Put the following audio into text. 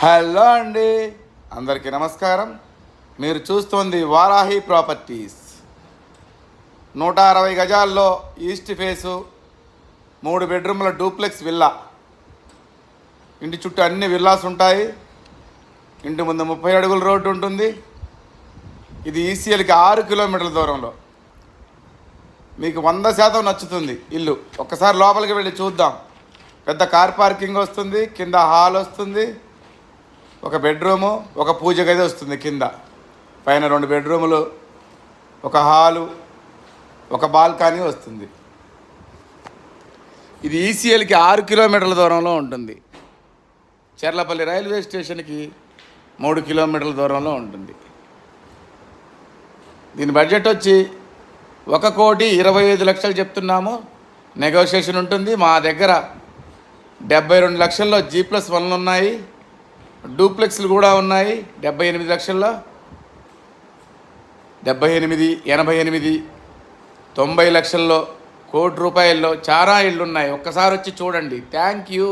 Hello అండి, అందరికీ నమస్కారం. మీరు చూస్తోంది వారాహి ప్రాపర్టీస్. 160 గజాల్లో ఈస్ట్ ఫేసు 3 బెడ్రూమ్ల డూప్లెక్స్ విల్లా. ఇంటి చుట్టూ అన్ని విల్లాస్ ఉంటాయి. ఇంటి ముందు 30 అడుగుల రోడ్డు ఉంటుంది. ఇది ఈసీఎల్కి 6 కిలోమీటర్ల దూరంలో. మీకు 100% నచ్చుతుంది ఇల్లు. ఒక్కసారి లోపలికి వెళ్ళి చూద్దాం. పెద్ద కార్ పార్కింగ్ వస్తుంది, కింద హాల్ వస్తుంది, ఒక బెడ్రూము, ఒక పూజ గది వస్తుంది. కింద పైన 2 బెడ్రూములు, ఒక హాలు, ఒక బాల్కనీ వస్తుంది. ఇది ఈసీఎల్కి 6 కిలోమీటర్ల దూరంలో ఉంటుంది. చెర్లపల్లి రైల్వే స్టేషన్కి 3 కిలోమీటర్ల దూరంలో ఉంటుంది. దీని బడ్జెట్ వచ్చి 1,25,00,000 చెప్తున్నాము. నెగోషియేషన్ ఉంటుంది. మా దగ్గర 72 లక్షల్లో G+1 ఉన్నాయి. డూప్లెక్స్లు కూడా ఉన్నాయి. 78 లక్షల్లో 78, 88, 90 లక్షల్లో, ₹1,00,00,000 చాలా ఇళ్ళు ఉన్నాయి. ఒక్కసారి వచ్చి చూడండి. Thank you.